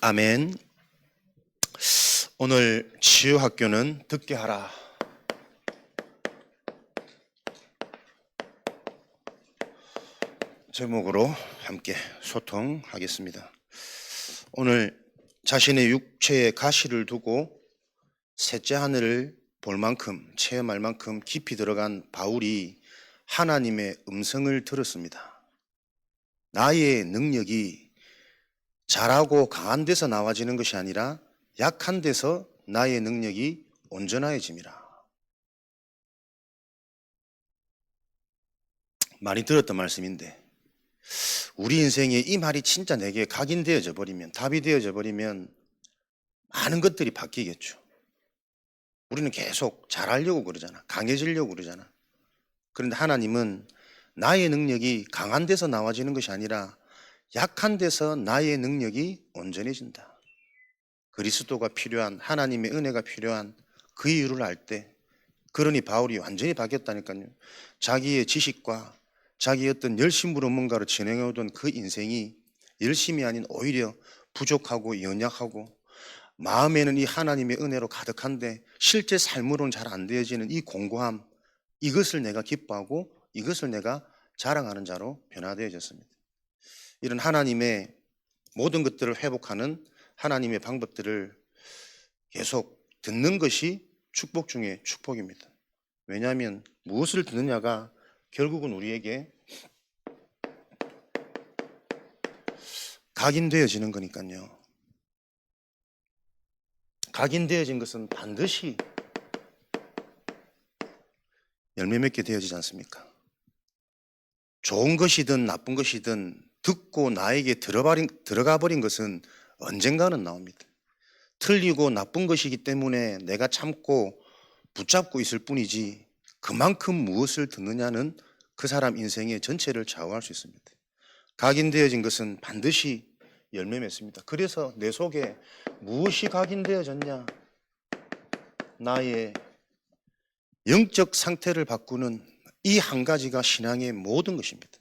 아멘. 오늘 치유학교는 듣게 하라. 제목으로 함께 소통하겠습니다. 오늘 자신의 육체에 가시를 두고 셋째 하늘을 볼 만큼, 체험할 만큼 깊이 들어간 바울이 하나님의 음성을 들었습니다. 나의 능력이 잘하고 강한 데서 나와지는 것이 아니라 약한 데서 나의 능력이 온전해짐이라. 많이 들었던 말씀인데 우리 인생에 이 말이 진짜 내게 각인되어져 버리면, 답이 되어져 버리면 많은 것들이 바뀌겠죠. 우리는 계속 잘하려고 그러잖아. 강해지려고 그러잖아. 그런데 하나님은 나의 능력이 강한 데서 나와지는 것이 아니라 약한 데서 나의 능력이 온전해진다. 그리스도가 필요한, 하나님의 은혜가 필요한 그 이유를 알 때, 그러니 바울이 완전히 바뀌었다니까요. 자기의 지식과 자기 어떤 열심으로 뭔가를 진행해오던 그 인생이 열심이 아닌 오히려 부족하고 연약하고 마음에는 이 하나님의 은혜로 가득한데 실제 삶으로는 잘 안 되어지는 이 공고함, 이것을 내가 기뻐하고 이것을 내가 자랑하는 자로 변화되어졌습니다. 이런 하나님의 모든 것들을 회복하는 하나님의 방법들을 계속 듣는 것이 축복 중에 축복입니다. 왜냐하면 무엇을 듣느냐가 결국은 우리에게 각인되어지는 거니까요. 각인되어진 것은 반드시 열매 맺게 되어지지 않습니까? 좋은 것이든 나쁜 것이든 듣고 나에게 들어가 버린 것은 언젠가는 나옵니다. 틀리고 나쁜 것이기 때문에 내가 참고 붙잡고 있을 뿐이지 그만큼 무엇을 듣느냐는 그 사람 인생의 전체를 좌우할 수 있습니다. 각인되어진 것은 반드시 열매 맺습니다. 그래서 내 속에 무엇이 각인되어졌냐? 나의 영적 상태를 바꾸는 이 한 가지가 신앙의 모든 것입니다.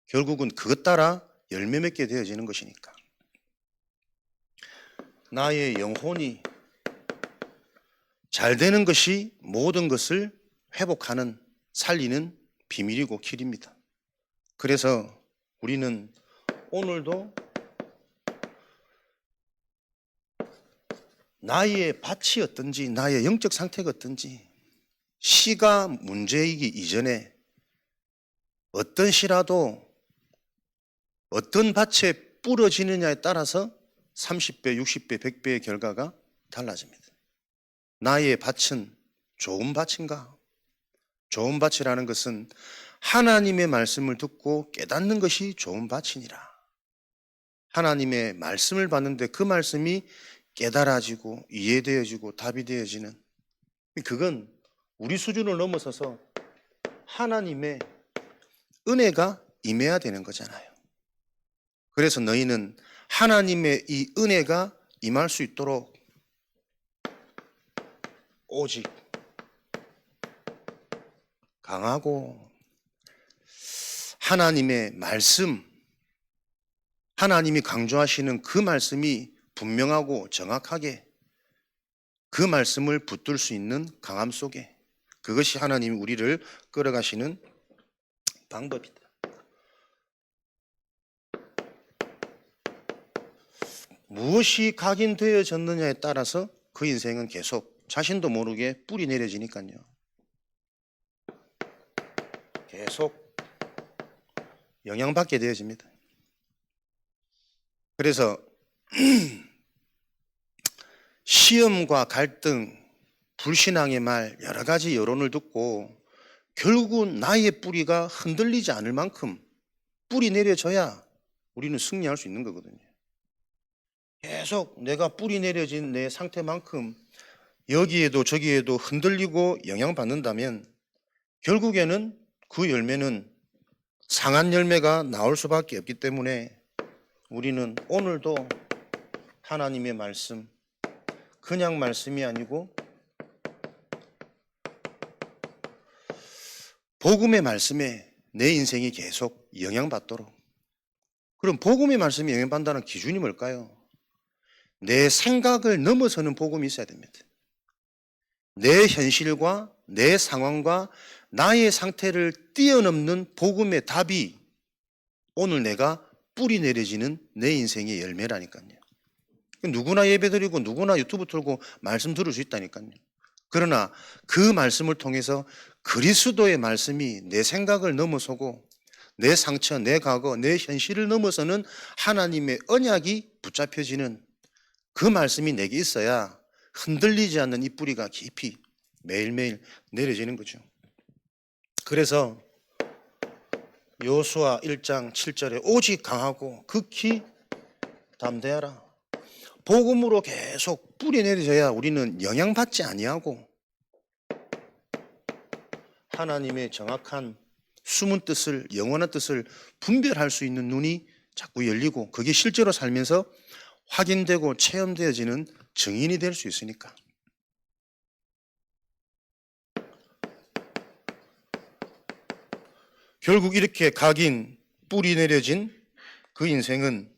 결국은 그것 따라 열매 맺게 되어지는 것이니까. 나의 영혼이 잘 되는 것이 모든 것을 회복하는, 살리는 비밀이고 길입니다. 그래서 우리는 오늘도 나의 밭이 어떤지, 나의 영적 상태가 어떤지, 시가 문제이기 이전에 어떤 시라도 어떤 밭에 뿌려지느냐에 따라서 30배, 60배, 100배의 결과가 달라집니다. 나의 밭은 좋은 밭인가? 좋은 밭이라는 것은 하나님의 말씀을 듣고 깨닫는 것이 좋은 밭이니라. 하나님의 말씀을 받는데 그 말씀이 깨달아지고 이해되어지고 답이 되어지는, 그건 우리 수준을 넘어서서 하나님의 은혜가 임해야 되는 거잖아요. 그래서 너희는 하나님의 이 은혜가 임할 수 있도록 오직 강하고 하나님의 말씀, 하나님이 강조하시는 그 말씀이 분명하고 정확하게 그 말씀을 붙들 수 있는 강함 속에, 그것이 하나님이 우리를 끌어가시는 방법이다. 무엇이 각인되어졌느냐에 따라서 그 인생은 계속 자신도 모르게 뿌리 내려지니까요. 계속 영향받게 되어집니다. 그래서 시험과 갈등, 불신앙의 말, 여러 가지 여론을 듣고 결국은 나의 뿌리가 흔들리지 않을 만큼 뿌리 내려져야 우리는 승리할 수 있는 거거든요. 계속 내가 뿌리 내려진 내 상태만큼 여기에도 저기에도 흔들리고 영향받는다면 결국에는 그 열매는 상한 열매가 나올 수밖에 없기 때문에 우리는 오늘도 하나님의 말씀, 그냥 말씀이 아니고 복음의 말씀에 내 인생이 계속 영향받도록. 그럼 복음의 말씀이 영향받는다는 기준이 뭘까요? 내 생각을 넘어서는 복음이 있어야 됩니다. 내 현실과 내 상황과 나의 상태를 뛰어넘는 복음의 답이 오늘 내가 뿌리 내려지는 내 인생의 열매라니까요. 누구나 예배드리고 누구나 유튜브 틀고 말씀 들을 수 있다니까요. 그러나 그 말씀을 통해서 그리스도의 말씀이 내 생각을 넘어서고 내 상처, 내 과거, 내 현실을 넘어서는 하나님의 언약이 붙잡혀지는 그 말씀이 내게 있어야 흔들리지 않는 이 뿌리가 깊이 매일매일 내려지는 거죠. 그래서 여호수아 1장 7절에 오직 강하고 극히 담대하라. 복음으로 계속 뿌리 내려져야 우리는 영향받지 아니하고 하나님의 정확한 숨은 뜻을, 영원한 뜻을 분별할 수 있는 눈이 자꾸 열리고 그게 실제로 살면서 확인되고 체험되어지는 증인이 될 수 있으니까. 결국 이렇게 각인, 뿌리 내려진 그 인생은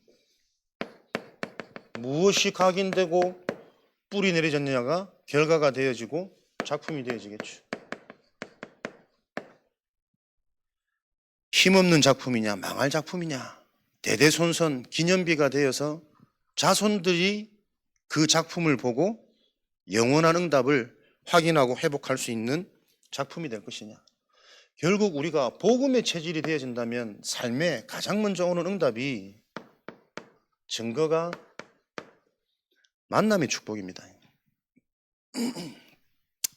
무엇이 각인되고 뿌리 내려졌느냐가 결과가 되어지고 작품이 되어지겠죠. 힘없는 작품이냐 망할 작품이냐, 대대손손 기념비가 되어서 자손들이 그 작품을 보고 영원한 응답을 확인하고 회복할 수 있는 작품이 될 것이냐. 결국 우리가 복음의 체질이 되어진다면 삶에 가장 먼저 오는 응답이, 증거가 만남의 축복입니다.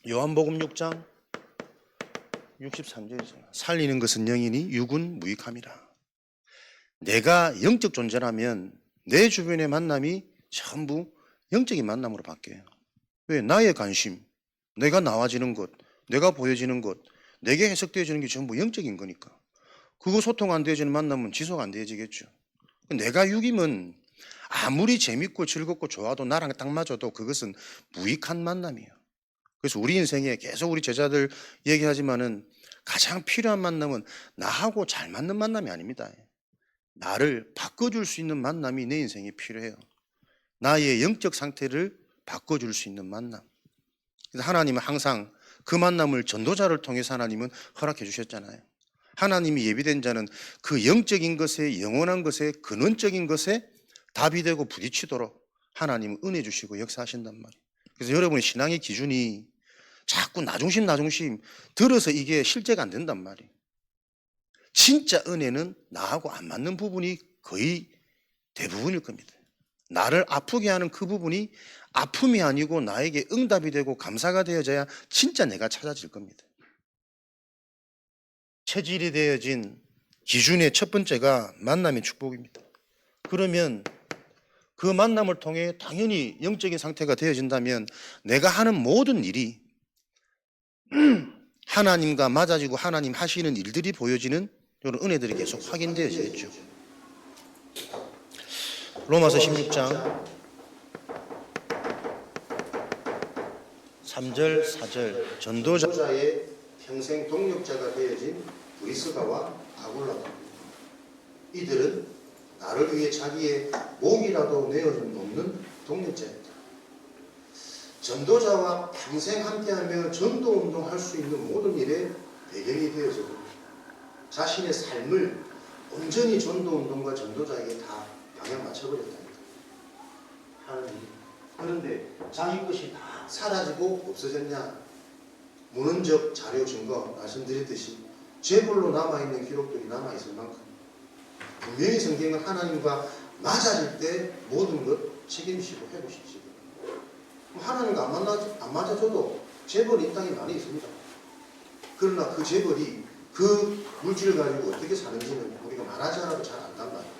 요한복음 6장 63절이죠. 살리는 것은 영이니 육은 무익함이라. 내가 영적 존재라면 내 주변의 만남이 전부 영적인 만남으로 바뀌어요. 왜? 나의 관심, 내가 나와지는 것, 내가 보여지는 것, 내게 해석되어지는 게 전부 영적인 거니까. 그거 소통 안 되어지는 만남은 지속 안 되어지겠죠. 내가 육이면 아무리 재밌고 즐겁고 좋아도 나랑 딱 맞아도 그것은 무익한 만남이에요. 그래서 우리 인생에 계속 우리 제자들 얘기하지만은 가장 필요한 만남은 나하고 잘 맞는 만남이 아닙니다. 나를 바꿔줄 수 있는 만남이 내 인생에 필요해요. 나의 영적 상태를 바꿔줄 수 있는 만남. 그래서 하나님은 항상 그 만남을 전도자를 통해서 하나님은 허락해 주셨잖아요. 하나님이 예비된 자는 그 영적인 것에, 영원한 것에, 근원적인 것에 답이 되고 부딪히도록 하나님은 은혜 주시고 역사하신단 말이에요. 그래서 여러분의 신앙의 기준이 자꾸 나 중심 들어서 이게 실제가 안 된단 말이에요. 진짜 은혜는 나하고 안 맞는 부분이 거의 대부분일 겁니다. 나를 아프게 하는 그 부분이 아픔이 아니고 나에게 응답이 되고 감사가 되어져야 진짜 내가 찾아질 겁니다. 체질이 되어진 기준의 첫 번째가 만남의 축복입니다. 그러면 그 만남을 통해 당연히 영적인 상태가 되어진다면 내가 하는 모든 일이 하나님과 맞아지고 하나님 하시는 일들이 보여지는 이런 은혜들이 계속 확인되어지겠죠. 로마서 16장 3절 4절 전도자의 평생 동력자가 되어진 브리스가와 아굴라다. 이들은 나를 위해 자기의 목이라도 내어놓는 동력자였다. 전도자와 평생 함께하며 전도운동할 수 있는 모든 일에 배경이 되어서 자신의 삶을 온전히 전도운동과 전도자에게 다 방향 맞춰버렸다니까. 하나님. 그런데 자기 것이 다 사라지고 없어졌냐? 문헌적 자료 증거 말씀드렸듯이 죄불로 남아있는 기록들이 남아있을 만큼 분명히 성경은 하나님과 맞아질 때 모든 것 책임지고 해보십시오. 하나님과 안 맞아줘도 재벌이 이 땅에 많이 있습니다. 그러나 그 재벌이 그 물질을 가지고 어떻게 사는지는 우리가 말하지 않아도 잘 안단 말이에요.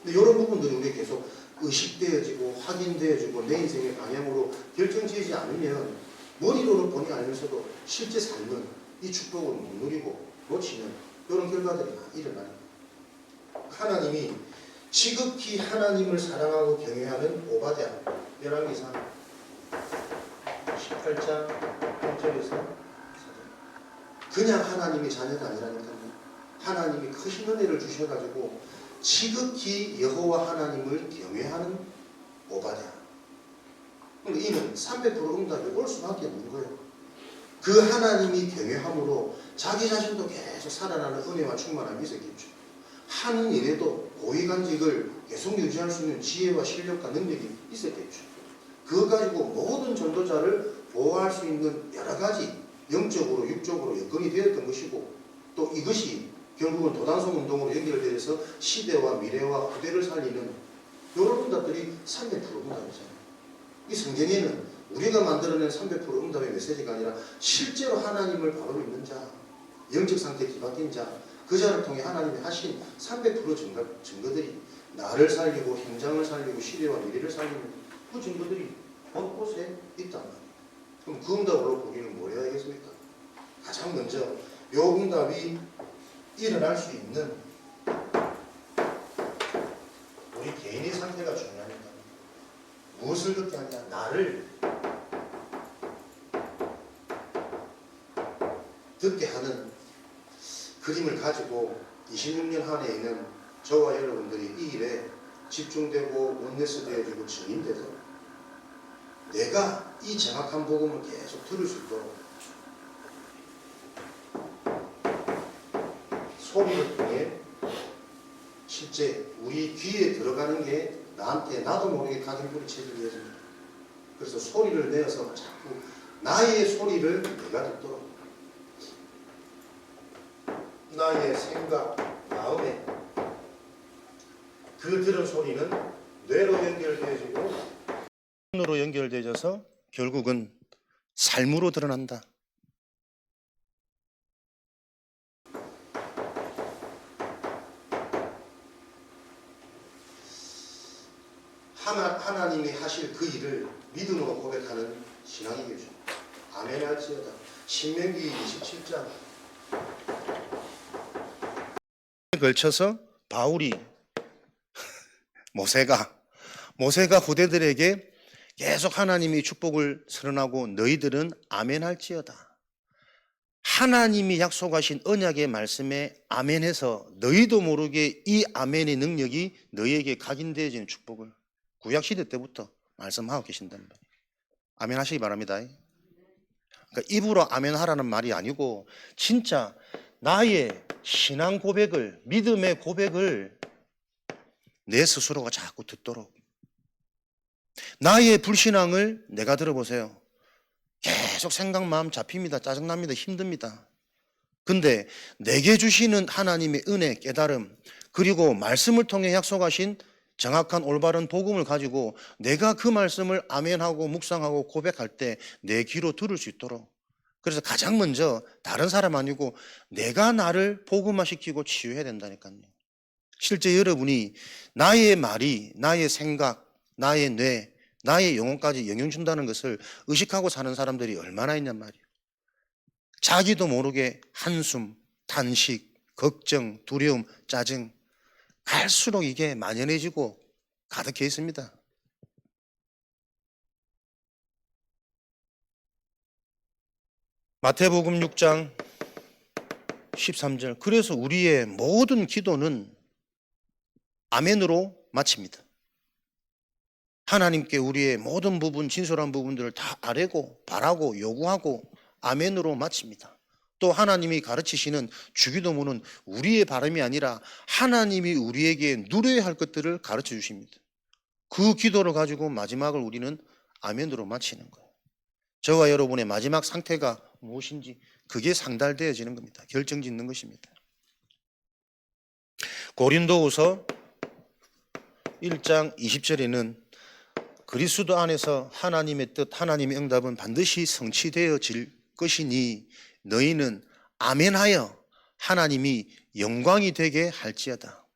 근데 이런 부분들이 우리가 계속 의식되어지고 확인되어지고 내 인생의 방향으로 결정지지 않으면 머리로는 보니 알면서도 실제 삶은 이 축복을 못 누리고 놓치는 이런 결과들이 많이 일어나요. 하나님이 지극히 하나님을 사랑하고 경외하는 오바댜 열왕기상 18장 8절에서 4절. 그냥 하나님이 자녀가 아니라니까요. 하나님이 크신 은혜를 주셔가지고 지극히 여호와 하나님을 경외하는 오바댜. 이는 300% 응답이 올 수밖에 없는 거예요. 그 하나님이 경외함으로 자기 자신도 계속 살아나는 은혜와 충만함이 있었겠죠. 하는 일에도 고위간직을 계속 유지할 수 있는 지혜와 실력과 능력이 있었겠죠. 그거 가지고 모든 전도자를 보호할 수 있는 여러 가지 영적으로 육적으로 여건이 되었던 것이고, 또 이것이 결국은 도단성 운동으로 연결되어서 시대와 미래와 후대를 살리는 이런 응답들이 300% 응답이잖아요. 이 성경에는 우리가 만들어낸 300% 응답의 메시지가 아니라 실제로 하나님을 바로 믿는 자, 영적 상태에 뒤바뀐 자, 그 자를 통해 하나님이 하신 300% 증거들이 나를 살리고 현장을 살리고 시대와 미래를 살리는 그 증거들이 곳곳에 있단 말이에요. 그럼 그 응답으로 우리는 뭘 해야겠습니까? 가장 먼저 이 응답이 일어날 수 있는 우리 개인의 상태가 중요합니다. 무엇을 듣게 하냐? 나를 듣게 하는 그림을 가지고 26년 한 해에는 저와 여러분들이 이 일에 집중되고 원네스 되어지고 증인되도록 내가 이 정확한 복음을 계속 들을 수 있도록 소리를 통해 실제 우리 귀에 들어가는 게 나한테 나도 모르게 각인불이 체질되어집니다. 그래서 소리를 내어서 자꾸 나의 소리를 내가 듣도록 나의 생각, 마음에 그 들은 소리는 뇌로 연결되어지고 눈으로 연결되어져서 결국은 삶으로 드러난다. 하나님이 하실 그 일을 믿음으로 고백하는 신앙이겠죠. 아멘 할지어다. 신명기 27장 걸쳐서 바울이 모세가 후대들에게 계속 하나님이 축복을 선언하고 너희들은 아멘 할지어다. 하나님이 약속하신 언약의 말씀에 아멘해서 너희도 모르게 이 아멘의 능력이 너희에게 각인되어지는 축복을 구약시대 때부터 말씀하고 계신다는 거예요. 아멘 하시기 바랍니다. 그러니까 입으로 아멘 하라는 말이 아니고 진짜 나의 신앙 고백을, 믿음의 고백을 내 스스로가 자꾸 듣도록. 나의 불신앙을 내가 들어보세요. 계속 생각 마음 잡힙니다. 짜증납니다. 힘듭니다. 근데 내게 주시는 하나님의 은혜, 깨달음, 그리고 말씀을 통해 약속하신 정확한 올바른 복음을 가지고 내가 그 말씀을 아멘하고 묵상하고 고백할 때 내 귀로 들을 수 있도록. 그래서 가장 먼저 다른 사람 아니고 내가 나를 복음화시키고 치유해야 된다니까요. 실제 여러분이 나의 말이 나의 생각, 나의 뇌, 나의 영혼까지 영향 준다는 것을 의식하고 사는 사람들이 얼마나 있냔 말이에요. 자기도 모르게 한숨, 탄식, 걱정, 두려움, 짜증 갈수록 이게 만연해지고 가득해 있습니다. 마태복음 6장 13절. 그래서 우리의 모든 기도는 아멘으로 마칩니다. 하나님께 우리의 모든 부분, 진솔한 부분들을 다 아뢰고 바라고 요구하고 아멘으로 마칩니다. 또 하나님이 가르치시는 주기도문은 우리의 발음이 아니라 하나님이 우리에게 누려야 할 것들을 가르쳐 주십니다. 그 기도를 가지고 마지막을 우리는 아멘으로 마치는 거예요. 저와 여러분의 마지막 상태가 무엇인지 그게 상달되어지는 겁니다. 결정짓는 것입니다. 고린도후서 1장 20절에는 그리스도 안에서 하나님의 뜻, 하나님의 응답은 반드시 성취되어질 것이니 너희는 아멘하여 하나님이 영광이 되게 할지어다.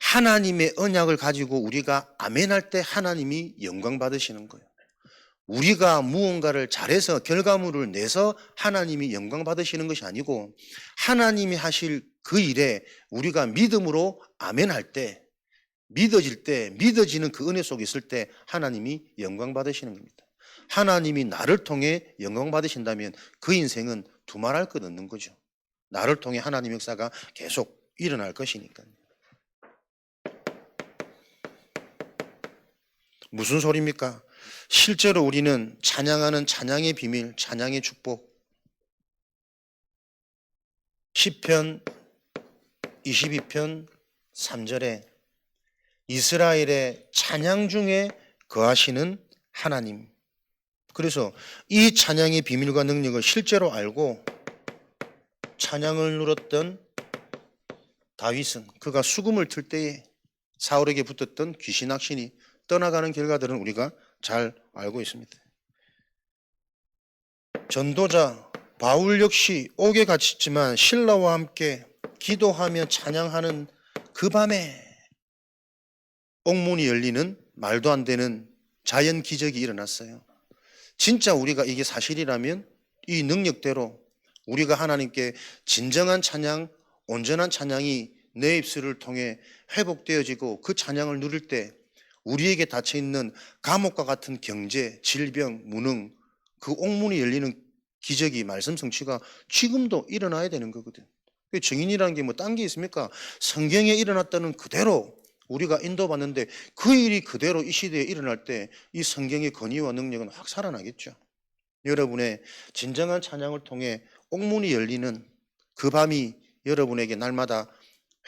하나님의 언약을 가지고 우리가 아멘할 때 하나님이 영광 받으시는 거예요. 우리가 무언가를 잘해서 결과물을 내서 하나님이 영광 받으시는 것이 아니고 하나님이 하실 그 일에 우리가 믿음으로 아멘할 때, 믿어질 때, 믿어지는 그 은혜 속에 있을 때 하나님이 영광 받으시는 겁니다. 하나님이 나를 통해 영광 받으신다면 그 인생은 두말할 것 없는 거죠. 나를 통해 하나님의 역사가 계속 일어날 것이니까요. 무슨 소리입니까? 실제로 우리는 찬양하는 찬양의 비밀, 찬양의 축복, 시편 22편 3절에 이스라엘의 찬양 중에 거하시는 하나님. 그래서 이 찬양의 비밀과 능력을 실제로 알고 찬양을 누렸던 다윗은 그가 수금을 틀 때에 사울에게 붙었던 귀신 악신이 떠나가는 결과들은 우리가 잘 알고 있습니다. 전도자 바울 역시 옥에 갇혔지만 신라와 함께 기도하며 찬양하는 그 밤에 옥문이 열리는 말도 안 되는 자연 기적이 일어났어요. 진짜 우리가 이게 사실이라면 이 능력대로 우리가 하나님께 진정한 찬양, 온전한 찬양이 내 입술을 통해 회복되어지고 그 찬양을 누릴 때 우리에게 닫혀있는 감옥과 같은 경제, 질병, 무능, 그 옥문이 열리는 기적이, 말씀 성취가 지금도 일어나야 되는 거거든. 증인이라는 게 뭐 딴 게 있습니까? 성경에 일어났다는 그대로 우리가 인도받는데 그 일이 그대로 이 시대에 일어날 때 이 성경의 권위와 능력은 확 살아나겠죠. 여러분의 진정한 찬양을 통해 옥문이 열리는 그 밤이 여러분에게 날마다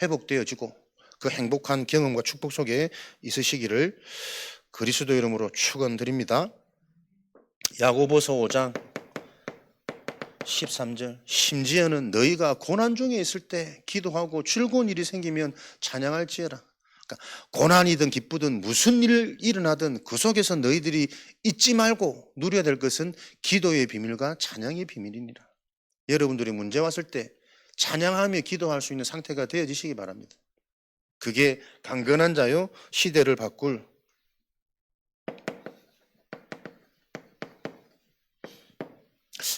회복되어지고 그 행복한 경험과 축복 속에 있으시기를 그리스도 이름으로 축원드립니다. 야고보서 5장 13절, 심지어는 너희가 고난 중에 있을 때 기도하고 즐거운 일이 생기면 찬양할지어라. 그러니까 고난이든 기쁘든 무슨 일 일어나든 그 속에서 너희들이 잊지 말고 누려야 될 것은 기도의 비밀과 찬양의 비밀이니라. 여러분들이 문제 왔을 때 찬양하며 기도할 수 있는 상태가 되어지시기 바랍니다. 그게 강건한 자요 시대를 바꿀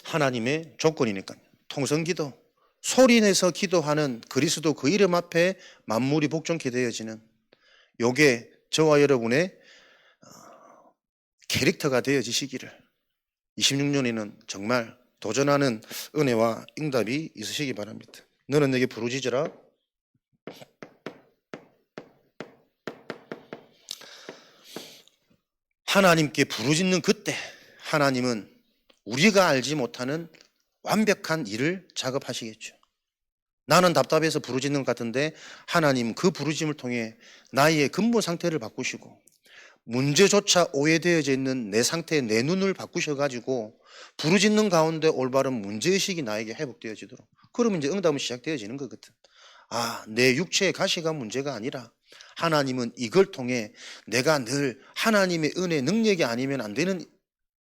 하나님의 조건이니까요. 통성기도, 소리내서 기도하는 그리스도 그 이름 앞에 만물이 복종케 되어지는 요게 저와 여러분의 캐릭터가 되어지시기를 26년에는 정말 도전하는 은혜와 응답이 있으시기 바랍니다. 너는 내게 부르짖으라. 하나님께 부르짖는 그때 하나님은 우리가 알지 못하는 완벽한 일을 작업하시겠죠. 나는 답답해서 부르짖는 것 같은데 하나님 그 부르짖음을 통해 나의 근본 상태를 바꾸시고 문제조차 오해되어져 있는 내 상태, 내 눈을 바꾸셔가지고 부르짖는 가운데 올바른 문제의식이 나에게 회복되어지도록, 그러면 이제 응답은 시작되어지는 거거든. 아, 내 육체의 가시가 문제가 아니라 하나님은 이걸 통해 내가 늘 하나님의 은혜, 능력이 아니면 안 되는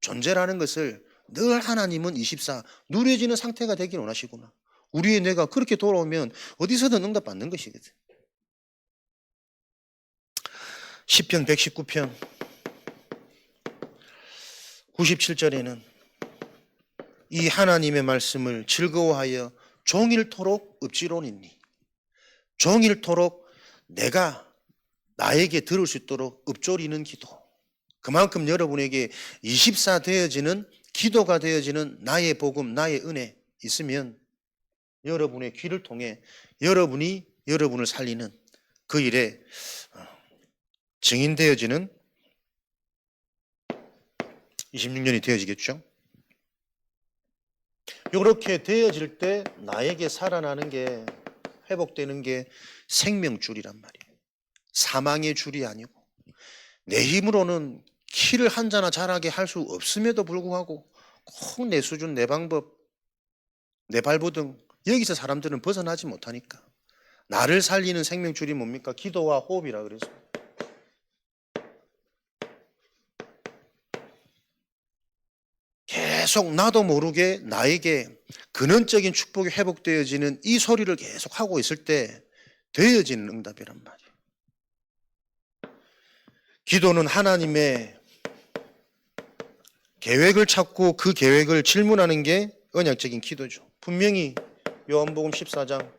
존재라는 것을 늘 하나님은 24 누려지는 상태가 되길 원하시구나. 우리의 뇌가 그렇게 돌아오면 어디서든 응답받는 것이거든. 시편 119편 97절에는 이 하나님의 말씀을 즐거워하여 종일토록 읊지로니니, 종일토록 내가 나에게 들을 수 있도록 읊조리는 기도. 그만큼 여러분에게 24 되어지는 기도가 되어지는 나의 복음, 나의 은혜 있으면 여러분의 귀를 통해 여러분이 여러분을 살리는 그 일에 증인되어지는 26년이 되어지겠죠. 이렇게 되어질 때 나에게 살아나는 게, 회복되는 게 생명줄이란 말이에요. 사망의 줄이 아니고, 내 힘으로는 키를 한 자나 자라게 할 수 없음에도 불구하고 꼭 내 수준, 내 방법, 내 발버둥, 여기서 사람들은 벗어나지 못하니까 나를 살리는 생명줄이 뭡니까? 기도와 호흡이라 그래서. 계속 나도 모르게 나에게 근원적인 축복이 회복되어지는 이 소리를 계속 하고 있을 때 되어지는 응답이란 말이에요. 기도는 하나님의 계획을 찾고 그 계획을 질문하는 게 언약적인 기도죠. 분명히 요한복음 14장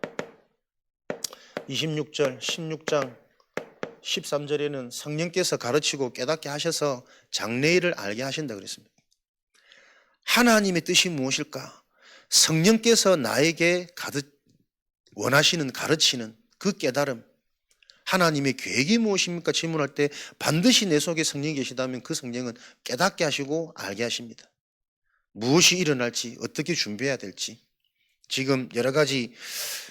26절, 16장 13절에는 성령께서 가르치고 깨닫게 하셔서 장래일을 알게 하신다 그랬습니다. 하나님의 뜻이 무엇일까? 성령께서 나에게 원하시는, 가르치는 그 깨달음, 하나님의 계획이 무엇입니까? 질문할 때 반드시 내 속에 성령이 계시다면 그 성령은 깨닫게 하시고 알게 하십니다. 무엇이 일어날지, 어떻게 준비해야 될지. 지금 여러 가지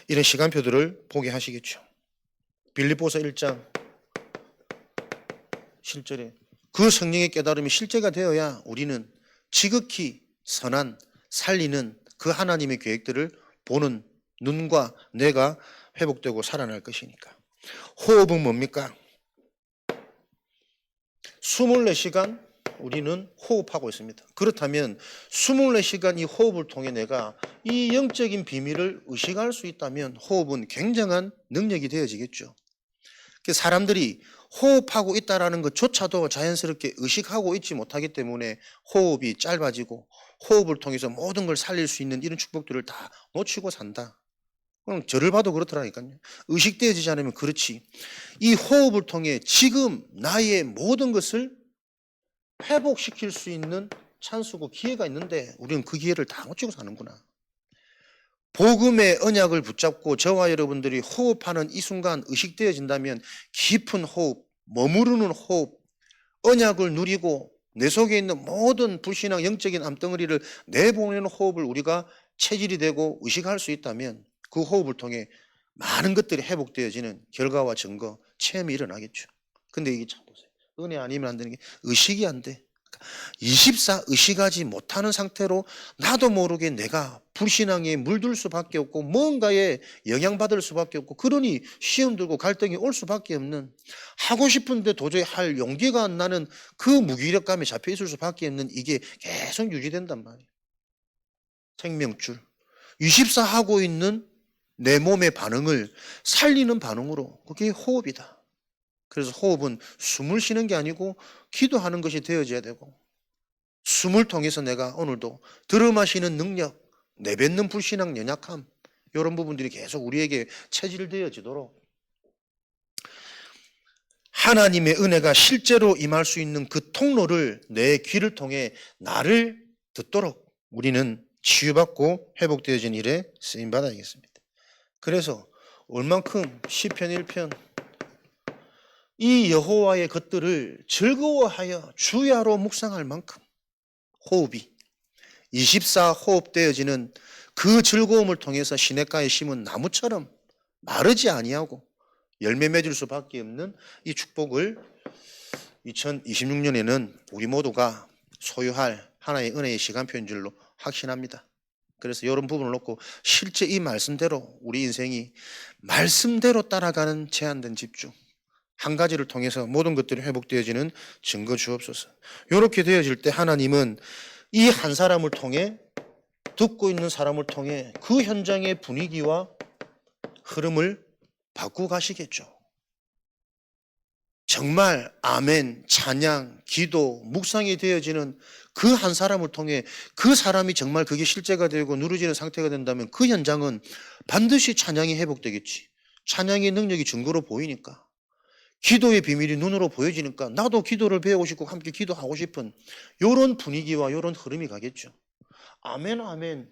이런 시간표들을 보게 하시겠죠. 빌립보서 1장 7절에 그 성령의 깨달음이 실제가 되어야 우리는 지극히 선한 살리는 그 하나님의 계획들을 보는 눈과 뇌가 회복되고 살아날 것이니까. 호흡은 뭡니까? 24시간 우리는 호흡하고 있습니다. 그렇다면 24시간 이 호흡을 통해 내가 이 영적인 비밀을 의식할 수 있다면 호흡은 굉장한 능력이 되어지겠죠. 사람들이 호흡하고 있다는 것조차도 자연스럽게 의식하고 있지 못하기 때문에 호흡이 짧아지고 호흡을 통해서 모든 걸 살릴 수 있는 이런 축복들을 다 놓치고 산다. 그럼 저를 봐도 그렇더라니까요. 의식되어지지 않으면 그렇지. 이 호흡을 통해 지금 나의 모든 것을 회복시킬 수 있는 찬스고 기회가 있는데 우리는 그 기회를 다 놓치고 사는구나. 복음의 언약을 붙잡고 저와 여러분들이 호흡하는 이 순간 의식되어진다면 깊은 호흡, 머무르는 호흡, 언약을 누리고 내 속에 있는 모든 불신앙 영적인 암덩어리를 내보내는 호흡을 우리가 체질이 되고 의식할 수 있다면 그 호흡을 통해 많은 것들이 회복되어지는 결과와 증거, 체험이 일어나겠죠. 근데 이게 참 보세요. 은혜 아니면 안 되는 게 의식이 안 돼. 24 의식하지 못하는 상태로 나도 모르게 내가 불신앙에 물들 수밖에 없고 뭔가에 영향받을 수밖에 없고 그러니 시험 들고 갈등이 올 수밖에 없는 하고 싶은데 도저히 할 용기가 안 나는 그 무기력감에 잡혀 있을 수밖에 없는 이게 계속 유지된단 말이에요. 생명줄. 24 하고 있는 내 몸의 반응을 살리는 반응으로 그게 호흡이다. 그래서 호흡은 숨을 쉬는 게 아니고 기도하는 것이 되어져야 되고 숨을 통해서 내가 오늘도 들어마시는 능력, 내뱉는 불신앙 연약함 이런 부분들이 계속 우리에게 체질되어지도록 하나님의 은혜가 실제로 임할 수 있는 그 통로를 내 귀를 통해 나를 듣도록 우리는 치유받고 회복되어진 일에 쓰임받아야겠습니다. 그래서 얼만큼 시편 1편 이 여호와의 것들을 즐거워하여 주야로 묵상할 만큼 호흡이 24 호흡되어지는 그 즐거움을 통해서 시냇가에 심은 나무처럼 마르지 아니하고 열매 맺을 수밖에 없는 이 축복을 2026년에는 우리 모두가 소유할 하나의 은혜의 시간표인 줄로 확신합니다. 그래서 이런 부분을 놓고 실제 이 말씀대로 우리 인생이 말씀대로 따라가는 제한된 집중 한 가지를 통해서 모든 것들이 회복되어지는 증거 주옵소서. 이렇게 되어질 때 하나님은 이 한 사람을 통해 듣고 있는 사람을 통해 그 현장의 분위기와 흐름을 바꾸고 가시겠죠. 정말 아멘, 찬양, 기도, 묵상이 되어지는 그 한 사람을 통해 그 사람이 정말 그게 실제가 되고 누려지는 상태가 된다면 그 현장은 반드시 찬양이 회복되겠지. 찬양의 능력이 증거로 보이니까. 기도의 비밀이 눈으로 보여지니까 나도 기도를 배우고 싶고 함께 기도하고 싶은 이런 분위기와 이런 흐름이 가겠죠. 아멘 아멘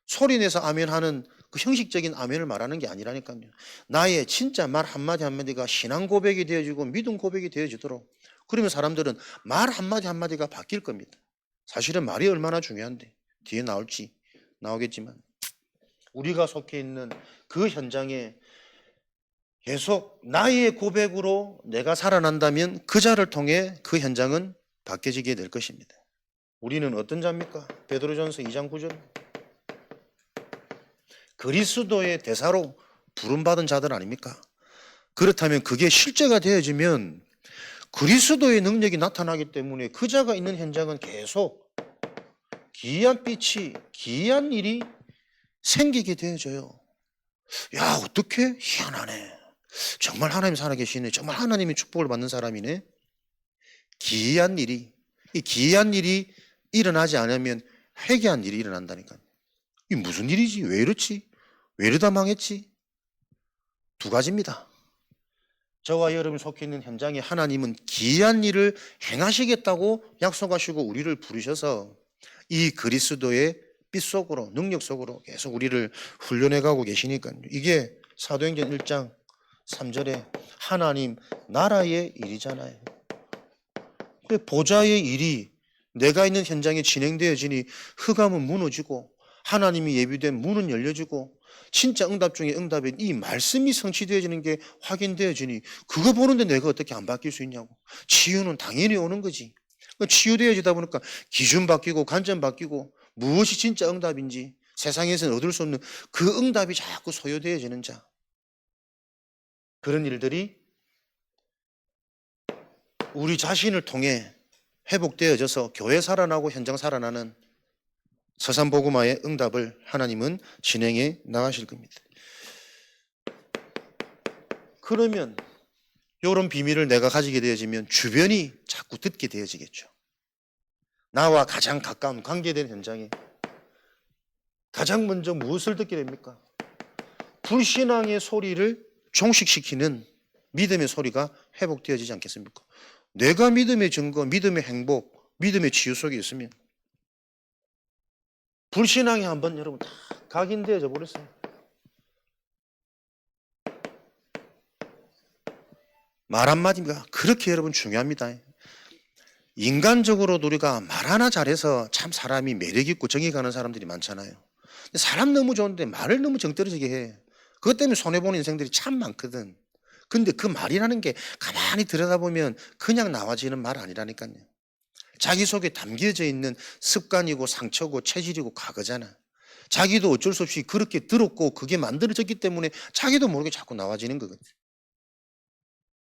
소리 내서 아멘 하는 그 형식적인 아멘을 말하는 게 아니라니까요. 나의 진짜 말 한마디 한마디가 신앙 고백이 되어지고 믿음 고백이 되어지도록 그러면 사람들은 말 한마디 한마디가 바뀔 겁니다. 사실은 말이 얼마나 중요한데 뒤에 나오겠지만 우리가 속해 있는 그 현장에 계속 나의 고백으로 내가 살아난다면 그 자를 통해 그 현장은 바뀌어지게 될 것입니다. 우리는 어떤 자입니까? 베드로전서 2장 9절 그리스도의 대사로 부름받은 자들 아닙니까? 그렇다면 그게 실제가 되어지면 그리스도의 능력이 나타나기 때문에 그 자가 있는 현장은 계속 기이한 빛이 기이한 일이 생기게 되어져요. 야 어떻게? 희한하네. 정말 하나님 살아계시네. 정말 하나님의 축복을 받는 사람이네. 기이한 일이 일어나지 않으면 회개한 일이 일어난다니까요. 이게 무슨 일이지? 왜 이렇지? 왜 이러다 망했지? 두 가지입니다. 저와 여러분이 속해 있는 현장에 하나님은 기이한 일을 행하시겠다고 약속하시고 우리를 부르셔서 이 그리스도의 빛 속으로 능력 속으로 계속 우리를 훈련해 가고 계시니까요. 이게 사도행전 1장 3절에 하나님 나라의 일이잖아요. 보좌의 일이 내가 있는 현장에 진행되어지니 흑암은 무너지고 하나님이 예비된 문은 열려지고 진짜 응답 중에 응답인 이 말씀이 성취되어지는 게 확인되어지니 그거 보는데 내가 어떻게 안 바뀔 수 있냐고. 치유는 당연히 오는 거지. 치유되어지다 보니까 기준 바뀌고 관점 바뀌고 무엇이 진짜 응답인지 세상에서는 얻을 수 없는 그 응답이 자꾸 소요되어지는 자. 그런 일들이 우리 자신을 통해 회복되어져서 교회 살아나고 현장 살아나는 서산복음화의 응답을 하나님은 진행해 나가실 겁니다. 그러면 이런 비밀을 내가 가지게 되어지면 주변이 자꾸 듣게 되어지겠죠. 나와 가장 가까운 관계된 현장에 가장 먼저 무엇을 듣게 됩니까? 불신앙의 소리를 종식시키는 믿음의 소리가 회복되어지지 않겠습니까? 내가 믿음의 증거, 믿음의 행복, 믿음의 치유 속에 있으면 불신앙이 한번 여러분 다 각인되어져 버렸어요. 말 한마디가 그렇게 여러분 중요합니다. 인간적으로도 우리가 말 하나 잘해서 참 사람이 매력있고 정이 가는 사람들이 많잖아요. 근데 사람 너무 좋은데 말을 너무 정떨어지게 해. 그것 때문에 손해보는 인생들이 참 많거든. 근데 그 말이라는 게 가만히 들여다보면 그냥 나와지는 말 아니라니까요. 자기 속에 담겨져 있는 습관이고 상처고 체질이고 과거잖아. 자기도 어쩔 수 없이 그렇게 들었고 그게 만들어졌기 때문에 자기도 모르게 자꾸 나와지는 거거든.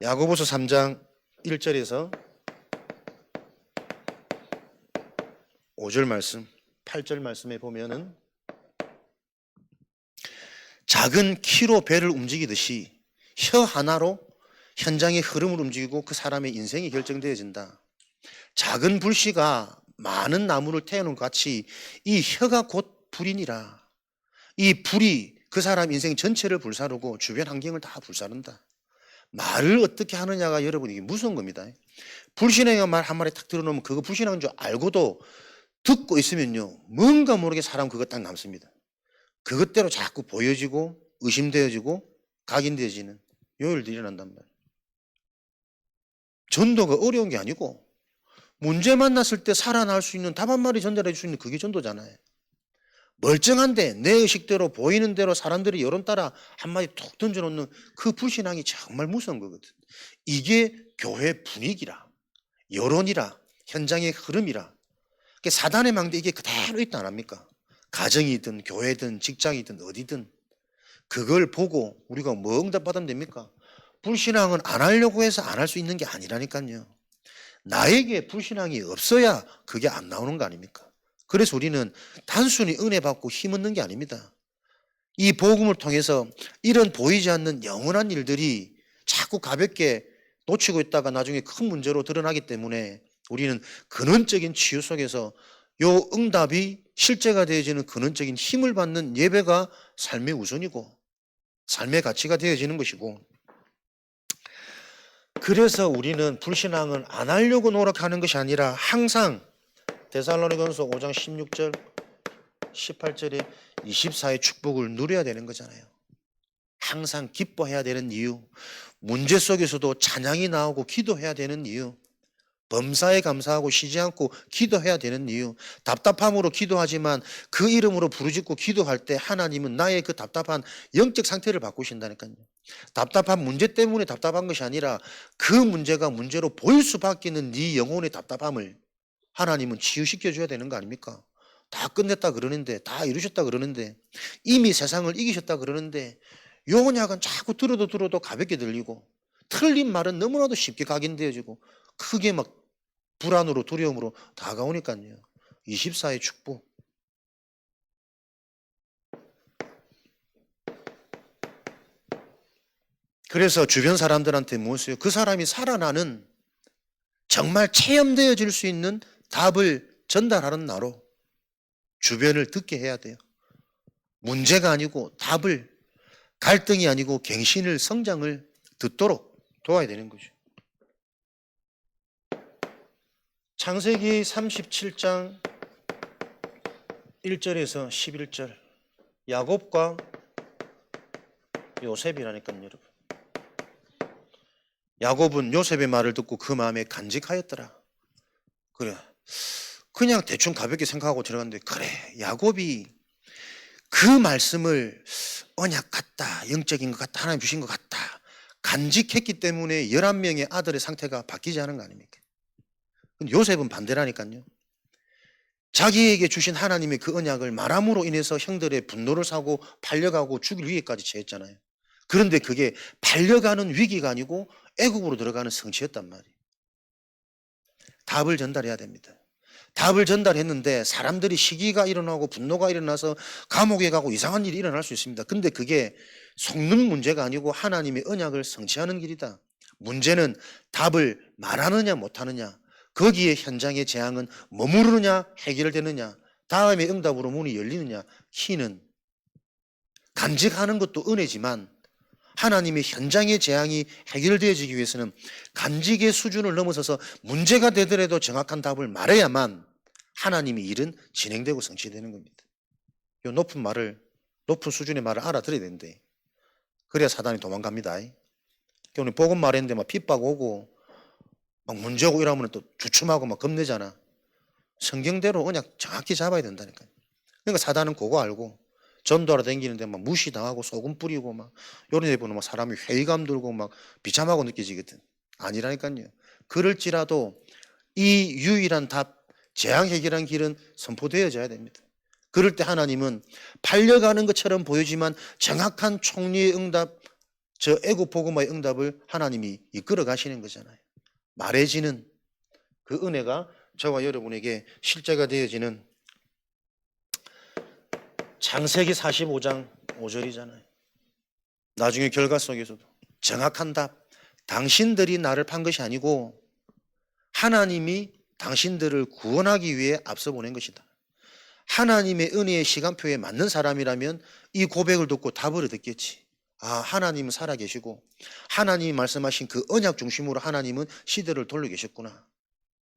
야고보서 3장 1절에서 5절 말씀, 8절 말씀에 보면은 작은 키로 배를 움직이듯이 혀 하나로 현장의 흐름을 움직이고 그 사람의 인생이 결정되어진다. 작은 불씨가 많은 나무를 태우는 것 같이 이 혀가 곧 불이니라. 이 불이 그 사람 인생 전체를 불사르고 주변 환경을 다 불사른다. 말을 어떻게 하느냐가 여러분 이게 무서운 겁니다. 불신앙의 말 한 마리 탁 들어놓으면 그거 불신앙인 줄 알고도 듣고 있으면요 뭔가 모르게 사람 그거 딱 남습니다. 그것대로 자꾸 보여지고 의심되어지고 각인되어지는 요일들이 일어난단 말이에요. 전도가 어려운 게 아니고 문제 만났을 때 살아날 수 있는 답 한 마리 전달해 줄 수 있는 그게 전도잖아요. 멀쩡한데 내 의식대로 보이는 대로 사람들이 여론 따라 한마디 툭 던져놓는 그 불신앙이 정말 무서운 거거든. 이게 교회 분위기라, 여론이라, 현장의 흐름이라. 사단의 망대 이게 그대로 있다 안 합니까? 가정이든 교회든 직장이든 어디든 그걸 보고 우리가 뭐 응답받으면 됩니까? 불신앙은 안 하려고 해서 안 할 수 있는 게 아니라니까요. 나에게 불신앙이 없어야 그게 안 나오는 거 아닙니까? 그래서 우리는 단순히 은혜 받고 힘 얻는 게 아닙니다. 이 복음을 통해서 이런 보이지 않는 영원한 일들이 자꾸 가볍게 놓치고 있다가 나중에 큰 문제로 드러나기 때문에 우리는 근원적인 치유 속에서 요 응답이 실제가 되어지는 근원적인 힘을 받는 예배가 삶의 우선이고 삶의 가치가 되어지는 것이고, 그래서 우리는 불신앙은 안 하려고 노력하는 것이 아니라 항상 데살로니가서 5장 16절 18절에 24의 축복을 누려야 되는 거잖아요. 항상 기뻐해야 되는 이유, 문제 속에서도 찬양이 나오고 기도해야 되는 이유, 범사에 감사하고 쉬지 않고 기도해야 되는 이유, 답답함으로 기도하지만 그 이름으로 부르짖고 기도할 때 하나님은 나의 그 답답한 영적 상태를 바꾸신다니까요. 답답한 문제 때문에 답답한 것이 아니라 그 문제가 문제로 보일 수밖에 없는 네 영혼의 답답함을 하나님은 치유시켜 줘야 되는 거 아닙니까? 다 끝냈다 그러는데, 다 이루셨다 그러는데, 이미 세상을 이기셨다 그러는데 요 언약은 자꾸 들어도 가볍게 들리고 틀린 말은 너무나도 쉽게 각인되어지고 크게 막 불안으로 두려움으로 다가오니까요. 24의 축복. 그래서 주변 사람들한테 무엇이요? 그 사람이 살아나는 정말 체험되어질 수 있는 답을 전달하는 나로 주변을 듣게 해야 돼요. 문제가 아니고 답을, 갈등이 아니고 갱신을, 성장을 듣도록 도와야 되는 거죠. 창세기 37장 1절에서 11절 야곱과 요셉이라니까요, 여러분. 야곱은 요셉의 말을 듣고 그 마음에 간직하였더라. 그래, 그냥 대충 가볍게 생각하고 들어갔는데, 그래, 야곱이 그 말씀을 언약 같다, 영적인 것 같다, 하나님 주신 것 같다 간직했기 때문에 11명의 아들의 상태가 바뀌지 않은 거 아닙니까? 근데 요셉은 반대라니까요. 자기에게 주신 하나님의 그 언약을 말함으로 인해서 형들의 분노를 사고 팔려가고 죽일 위기까지 처했잖아요. 그런데 그게 팔려가는 위기가 아니고 애국으로 들어가는 성취였단 말이에요. 답을 전달해야 됩니다. 답을 전달했는데 사람들이 시기가 일어나고 분노가 일어나서 감옥에 가고 이상한 일이 일어날 수 있습니다. 근데 그게 속는 문제가 아니고 하나님의 언약을 성취하는 길이다. 문제는 답을 말하느냐 못하느냐, 거기에 현장의 재앙은 머무르느냐 해결되느냐, 다음에 응답으로 문이 열리느냐. 키는 간직하는 것도 은혜지만 하나님의 현장의 재앙이 해결되어지기 위해서는 간직의 수준을 넘어서서 문제가 되더라도 정확한 답을 말해야만 하나님의 일은 진행되고 성취되는 겁니다. 이 높은 수준의 말을 알아들어야 되는데, 그래야 사단이 도망갑니다. 오늘 복음 말했는데 막 핍박 오고 막 문제 오고 이러면 또 주춤하고 막 겁내잖아. 성경대로 언약 정확히 잡아야 된다니까요. 그러니까 사단은 그거 알고 전도하러 다니는데 막 무시당하고 소금 뿌리고 막 이런 데 보면 막 사람이 회의감 들고 막 비참하고 느껴지거든. 아니라니까요. 그럴지라도 이 유일한 답, 재앙 해결한 길은 선포되어져야 됩니다. 그럴 때 하나님은 팔려가는 것처럼 보이지만 정확한 총리의 응답, 저 애국 복음화의 응답을 하나님이 이끌어 가시는 거잖아요. 말해지는 그 은혜가 저와 여러분에게 실제가 되어지는 창세기 45장 5절이잖아요. 나중에 결과 속에서도 정확한 답, 당신들이 나를 판 것이 아니고 하나님이 당신들을 구원하기 위해 앞서 보낸 것이다. 하나님의 은혜의 시간표에 맞는 사람이라면 이 고백을 듣고 답을 얻었겠지. 아, 하나님은 살아계시고 하나님이 말씀하신 그 언약 중심으로 하나님은 시대를 돌려 계셨구나.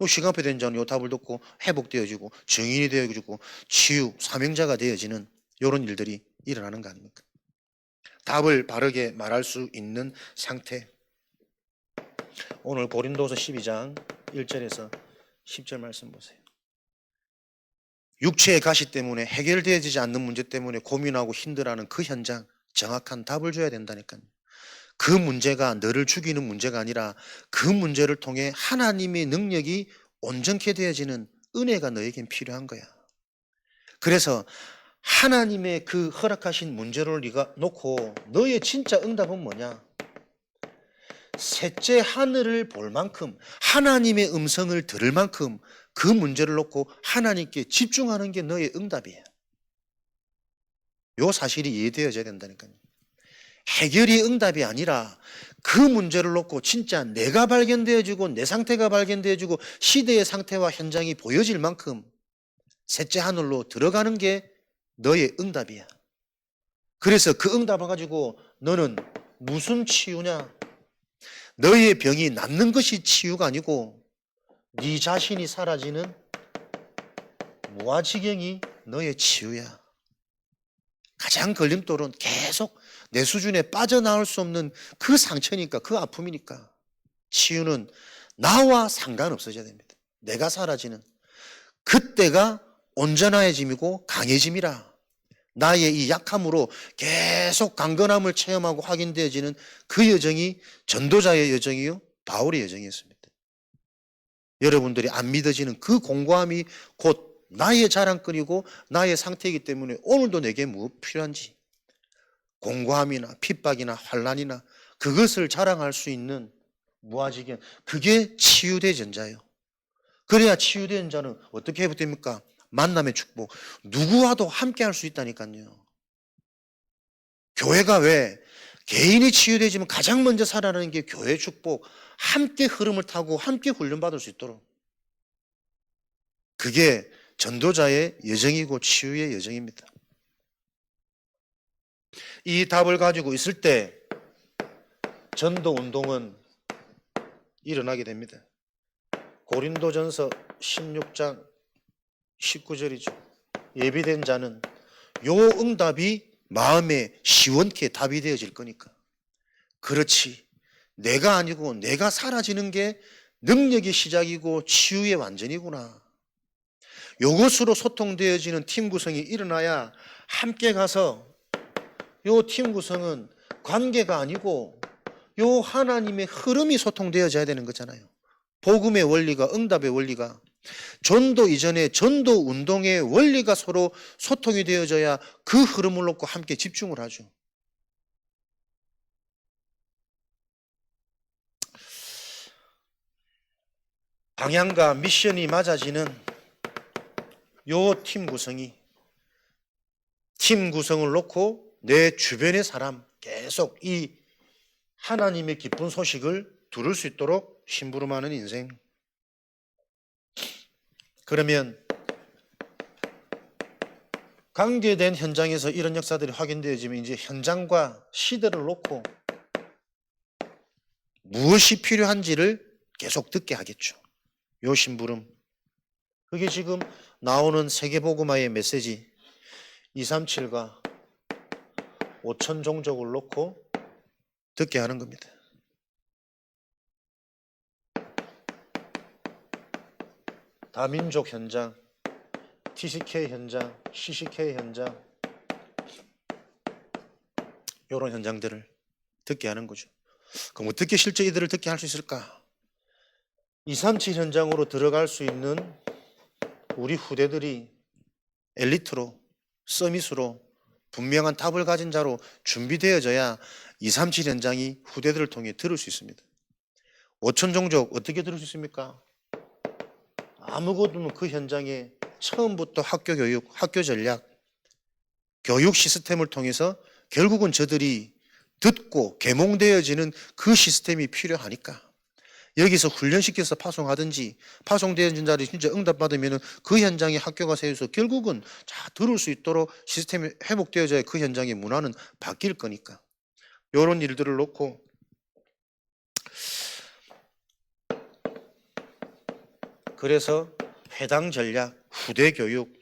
시간표 된 자는 이 답을 듣고 회복되어지고 정인이 되어지고 치유, 사명자가 되어지는 이런 일들이 일어나는 거 아닙니까? 답을 바르게 말할 수 있는 상태. 오늘 고린도서 12장 1절에서 10절 말씀 보세요. 육체의 가시 때문에 해결되어지지 않는 문제 때문에 고민하고 힘들어하는 그 현장, 정확한 답을 줘야 된다니까요. 그 문제가 너를 죽이는 문제가 아니라 그 문제를 통해 하나님의 능력이 온전케 되어지는 은혜가 너에겐 필요한 거야. 그래서 하나님의 그 허락하신 문제를 네가 놓고 너의 진짜 응답은 뭐냐? 셋째 하늘을 볼 만큼, 하나님의 음성을 들을 만큼 그 문제를 놓고 하나님께 집중하는 게 너의 응답이에요. 요 사실이 이해되어져야 된다니까요. 해결이 응답이 아니라 그 문제를 놓고 진짜 내가 발견되어지고 내 상태가 발견되어지고 시대의 상태와 현장이 보여질 만큼 셋째 하늘로 들어가는 게 너의 응답이야. 그래서 그 응답을 가지고 너는 무슨 치유냐? 너의 병이 낫는 것이 치유가 아니고 네 자신이 사라지는 무아지경이 너의 치유야. 가장 걸림돌은 계속 내 수준에 빠져나올 수 없는 그 상처니까, 그 아픔이니까. 치유는 나와 상관없어져야 됩니다. 내가 사라지는 그때가 온전해짐이고 강해짐이라. 나의 이 약함으로 계속 강건함을 체험하고 확인되어지는 그 여정이 전도자의 여정이요, 바울의 여정이었습니다. 여러분들이 안 믿어지는 그 공고함이 곧 나의 자랑거리고 나의 상태이기 때문에 오늘도 내게 무엇 필요한지 공고함이나 핍박이나 환난이나 그것을 자랑할 수 있는 무아지경, 그게 치유된 전자예요. 그래야 치유된 자는 어떻게 회복됩니까? 만남의 축복, 누구와도 함께 할 수 있다니까요. 교회가 왜 개인이 치유되지만 가장 먼저 살아나는 게 교회 축복, 함께 흐름을 타고 함께 훈련받을 수 있도록. 그게 전도자의 여정이고 치유의 여정입니다. 이 답을 가지고 있을 때 전도 운동은 일어나게 됩니다. 고린도전서 16장 19절이죠. 예비된 자는 요 응답이 마음에 시원케 답이 되어질 거니까. 그렇지, 내가 아니고 내가 사라지는 게 능력의 시작이고 치유의 완전이구나. 이것으로 소통되어지는 팀 구성이 일어나야 함께 가서 요 팀 구성은 관계가 아니고 요 하나님의 흐름이 소통되어져야 되는 거잖아요. 복음의 원리가, 응답의 원리가, 전도 이전에 전도 운동의 원리가 서로 소통이 되어져야 그 흐름을 놓고 함께 집중을 하죠. 방향과 미션이 맞아지는 요 팀 구성이, 팀 구성을 놓고 내 주변의 사람 계속 이 하나님의 기쁜 소식을 들을 수 있도록 심부름하는 인생. 그러면 관계된 현장에서 이런 역사들이 확인되어지면 이제 현장과 시대를 놓고 무엇이 필요한지를 계속 듣게 하겠죠. 요 심부름. 그게 지금 나오는 세계복음화의 메시지 237과 5천 종족을 놓고 듣게 하는 겁니다. 다민족 현장, TCK 현장, CCK 현장, 이런 현장들을 듣게 하는 거죠. 그럼 어떻게 실제 이들을 듣게 할 수 있을까? 237 현장으로 들어갈 수 있는 우리 후대들이 엘리트로, 서밋으로 분명한 답을 가진 자로 준비되어져야 237 현장이 후대들을 통해 들을 수 있습니다. 5천 종족 어떻게 들을 수 있습니까? 아무것도 없는 그 현장에 처음부터 학교 교육, 학교 전략, 교육 시스템을 통해서 결국은 저들이 듣고 계몽되어지는 그 시스템이 필요하니까 여기서 훈련시켜서 파송하든지 파송되어진 자들이 진짜 응답받으면 그 현장에 학교가 세워서 결국은 자 들을 수 있도록 시스템이 회복되어져야 그 현장의 문화는 바뀔 거니까 이런 일들을 놓고 그래서 회당 전략, 후대 교육,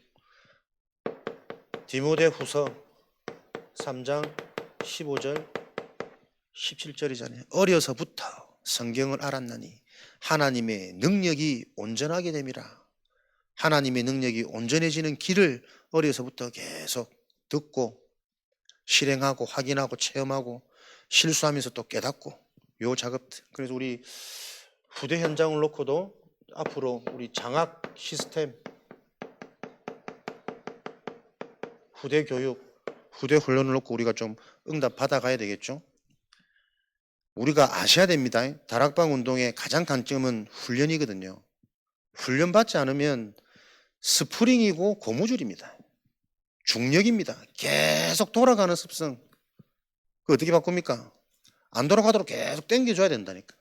디모데 후서 3장 15절 17절이잖아요. 어려서부터 성경을 알았나니 하나님의 능력이 온전하게 됨이라. 하나님의 능력이 온전해지는 길을 어려서부터 계속 듣고 실행하고 확인하고 체험하고 실수하면서 또 깨닫고 요 작업들. 그래서 우리 후대 현장을 놓고도 앞으로 우리 장학 시스템, 후대 교육, 후대 훈련을 놓고 우리가 좀 응답 받아가야 되겠죠. 우리가 아셔야 됩니다. 다락방 운동의 가장 강점은 훈련이거든요. 훈련 받지 않으면 스프링이고 고무줄입니다. 중력입니다. 계속 돌아가는 습성. 그 어떻게 바꿉니까? 안 돌아가도록 계속 당겨줘야 된다니까.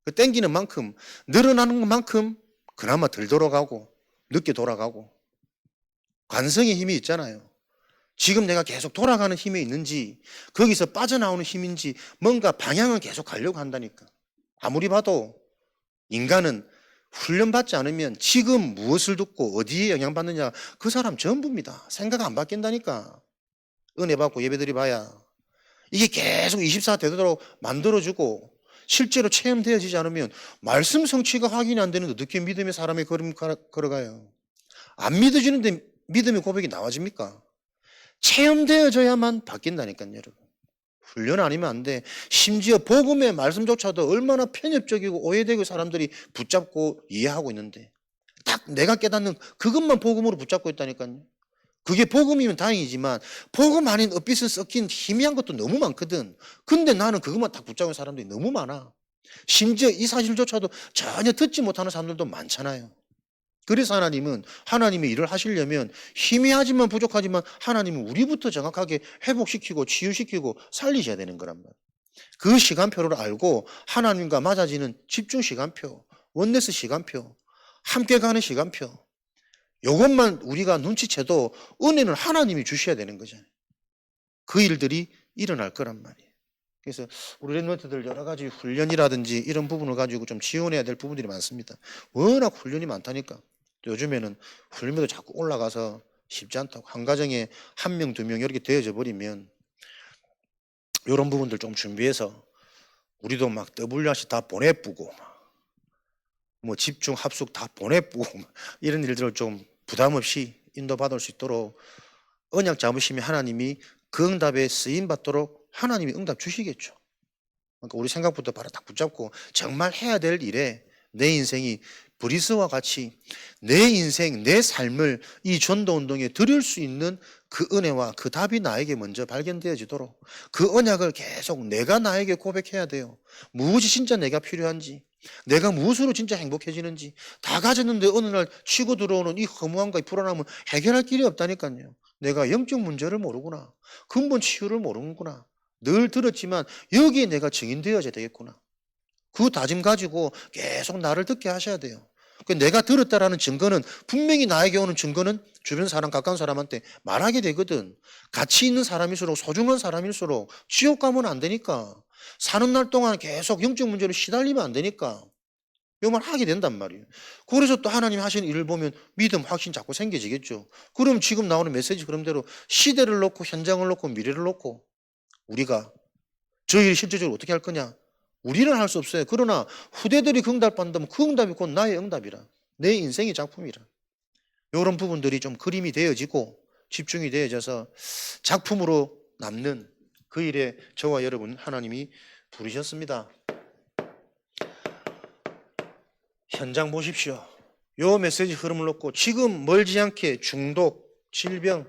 그 당기는 만큼 늘어나는 만큼 그나마 덜 돌아가고 늦게 돌아가고 관성의 힘이 있잖아요. 지금 내가 계속 돌아가는 힘이 있는지 거기서 빠져나오는 힘인지 뭔가 방향을 계속 가려고 한다니까. 아무리 봐도 인간은 훈련받지 않으면 지금 무엇을 듣고 어디에 영향받느냐 그 사람 전부입니다. 생각 안 바뀐다니까. 은혜 받고 예배드리 봐야 이게 계속 24 되도록 만들어주고 실제로 체험되어지지 않으면 말씀 성취가 확인이 안 되는데 어떻게 믿음의 사람의 걸음 걸어가요. 안 믿어지는데 믿음의 고백이 나와집니까? 체험되어져야만 바뀐다니까요, 여러분. 훈련 아니면 안 돼. 심지어 복음의 말씀조차도 얼마나 편협적이고 오해되고 사람들이 붙잡고 이해하고 있는데 딱 내가 깨닫는 그것만 복음으로 붙잡고 있다니까요. 그게 복음이면 다행이지만 복음 아닌 엇빛은 섞인 희미한 것도 너무 많거든. 근데 나는 그것만 딱 붙잡은 사람들이 너무 많아. 심지어 이 사실조차도 전혀 듣지 못하는 사람들도 많잖아요. 그래서 하나님은 하나님의 일을 하시려면 희미하지만 부족하지만 하나님은 우리부터 정확하게 회복시키고 치유시키고 살리셔야 되는 거란 말이에요. 그 시간표를 알고 하나님과 맞아지는 집중 시간표, 원네스 시간표, 함께 가는 시간표 이것만 우리가 눈치채도 은혜는 하나님이 주셔야 되는 거잖아요. 그 일들이 일어날 거란 말이에요. 그래서 우리 랩런트들 여러 가지 훈련이라든지 이런 부분을 가지고 좀 지원해야 될 부분들이 많습니다. 워낙 훈련이 많다니까. 또 요즘에는 훈련도 자꾸 올라가서 쉽지 않다고. 한 가정에 한 명, 두 명 이렇게 되어져 버리면 이런 부분들 좀 준비해서 우리도 막 WRC 다 보내쁘고 뭐 집중 합숙 다 보내쁘고 이런 일들을 좀 부담 없이 인도받을 수 있도록 언약 잡으시면 하나님이 그 응답에 쓰임 받도록 하나님이 응답 주시겠죠. 그러니까 우리 생각부터 바로 딱 붙잡고 정말 해야 될 일에 내 인생이 브리스와 같이 내 인생, 내 삶을 이 전도운동에 드릴 수 있는 그 은혜와 그 답이 나에게 먼저 발견되어지도록 그 언약을 계속 내가 나에게 고백해야 돼요. 무엇이 진짜 내가 필요한지, 내가 무엇으로 진짜 행복해지는지 다 가졌는데 어느 날 치고 들어오는 이 허무함과 이 불안함은 해결할 길이 없다니까요. 내가 영적 문제를 모르구나. 근본 치유를 모르는구나. 늘 들었지만 여기에 내가 증인되어야 되겠구나. 그 다짐 가지고 계속 나를 듣게 하셔야 돼요. 내가 들었다라는 증거는 분명히 나에게 오는 증거는 주변 사람, 가까운 사람한테 말하게 되거든. 가치 있는 사람일수록 소중한 사람일수록 지옥 가면 안 되니까. 사는 날 동안 계속 영적 문제로 시달리면 안 되니까. 이 말 하게 된단 말이에요. 그래서 또 하나님 하시는 일을 보면 믿음, 확신 자꾸 생겨지겠죠. 그럼 지금 나오는 메시지 그런대로 시대를 놓고 현장을 놓고 미래를 놓고 우리가 저 일이 실제적으로 어떻게 할 거냐? 우리는 할 수 없어요. 그러나 후대들이 그 응답 받는다면 그 응답이 곧 나의 응답이라. 내 인생의 작품이라. 이런 부분들이 좀 그림이 되어지고 집중이 되어져서 작품으로 남는 그 일에 저와 여러분 하나님이 부르셨습니다. 현장 보십시오. 요 메시지 흐름을 놓고 지금 멀지 않게 중독, 질병,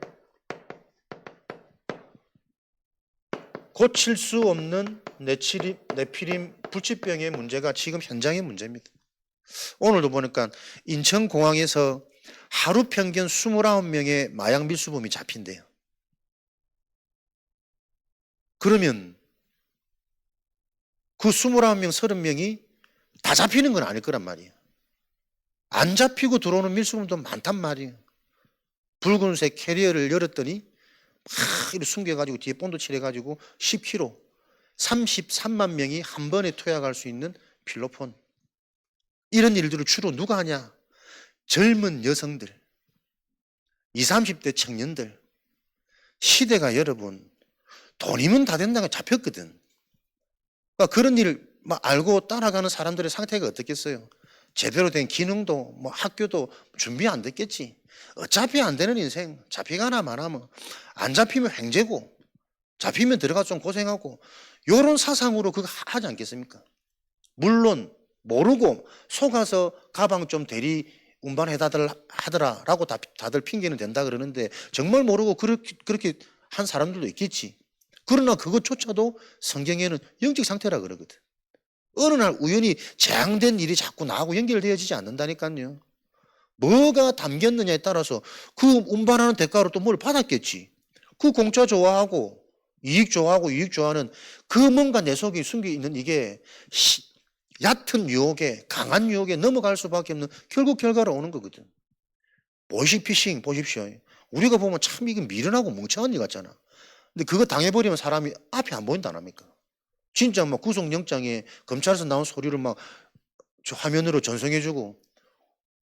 고칠 수 없는 네피림 불치병의 문제가 지금 현장의 문제입니다. 오늘도 보니까 인천공항에서 하루 평균 29명의 마약 밀수범이 잡힌대요. 그러면 그 29명, 30명이 다 잡히는 건 아닐 거란 말이에요. 안 잡히고 들어오는 밀수범도 많단 말이에요. 붉은색 캐리어를 열었더니 막 이렇게 숨겨가지고 뒤에 본드 칠해가지고 10kg 33만 명이 한 번에 투약할 수 있는 필로폰. 이런 일들을 주로 누가 하냐? 젊은 여성들, 20, 30대 청년들. 시대가 여러분 돈이면 다 된다고 잡혔거든. 그러니까 그런 일을 막 알고 따라가는 사람들의 상태가 어떻겠어요? 제대로 된 기능도 뭐 학교도 준비 안 됐겠지. 어차피 안 되는 인생 잡히거나 말하면 안 잡히면 횡재고 잡히면 들어가 좀 고생하고 이런 사상으로 그거 하지 않겠습니까? 물론 모르고 속아서 가방 좀 대리 운반해다더라라고 다들 핑계는 된다 그러는데 정말 모르고 그렇게 한 사람들도 있겠지. 그러나 그것조차도 성경에는 영적 상태라 그러거든. 어느 날 우연히 재앙된 일이 자꾸 나하고 연결되어지지 않는다니까요. 뭐가 담겼느냐에 따라서 그 운반하는 대가로 또 뭘 받았겠지. 그 공짜 좋아하고 이익 좋아하는 그 뭔가 내 속에 숨겨 있는 이게 얕은 유혹에 강한 유혹에 넘어갈 수밖에 없는 결국 결과로 오는 거거든. 보이시피싱 보십시오. 우리가 보면 참 이게 미련하고 멍청한 일 같잖아. 근데 그거 당해버리면 사람이 앞이 안 보인다 안 합니까? 진짜 막 구속영장에 검찰에서 나온 소리를 막 화면으로 전송해주고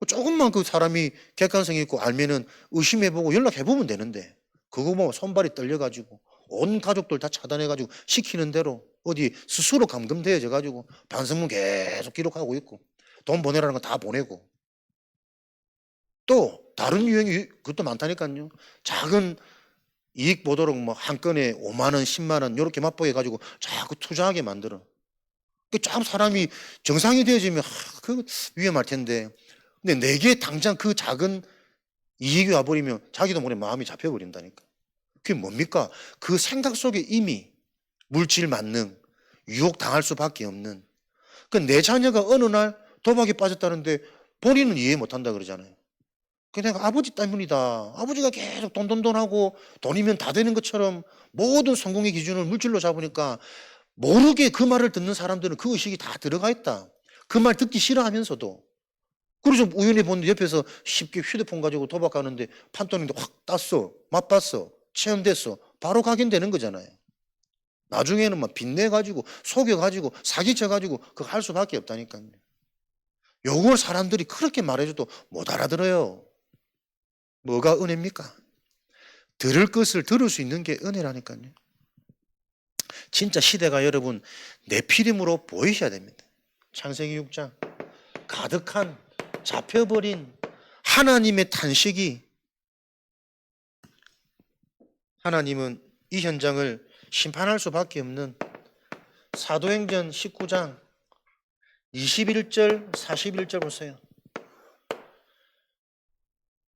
조금만 그 사람이 객관성 있고 알면은 의심해보고 연락해보면 되는데 그거 뭐 손발이 떨려가지고 온 가족들 다 차단해가지고 시키는 대로 어디 스스로 감금되어져가지고 반성문 계속 기록하고 있고 돈 보내라는 거 다 보내고 또 다른 유형이 그것도 많다니까요. 작은 이익 보도록 뭐 한 건에 5만 원, 10만 원 이렇게 맛보게 해가지고 자꾸 투자하게 만들어. 좀 사람이 정상이 되어지면 그거 위험할 텐데 근데 내게 당장 그 작은 이익이 와버리면 자기도 모르게 마음이 잡혀버린다니까. 그게 뭡니까? 그 생각 속에 이미 물질 만능, 유혹 당할 수밖에 없는 그 내 자녀가 어느 날 도박에 빠졌다는데 본인은 이해 못한다 그러잖아요. 내가 아버지 때문이다. 아버지가 계속 돈 하고 돈이면 다 되는 것처럼 모든 성공의 기준을 물질로 잡으니까 모르게 그 말을 듣는 사람들은 그 의식이 다 들어가 있다. 그 말 듣기 싫어하면서도 그래서 우연히 보는데 옆에서 쉽게 휴대폰 가지고 도박하는데 판돈인데 확 땄어. 맛봤어. 체험됐어. 바로 각인되는 거잖아요. 나중에는 막 빚내가지고 속여가지고 사기쳐가지고 그거 할 수밖에 없다니까요. 요걸 사람들이 그렇게 말해줘도 못 알아들어요. 뭐가 은혜입니까? 들을 것을 들을 수 있는 게 은혜라니까요. 진짜 시대가 여러분 네피림으로 보이셔야 됩니다. 창세기 6장 가득한 잡혀버린 하나님의 탄식이, 하나님은 이 현장을 심판할 수밖에 없는 사도행전 19장 21절 41절 보세요.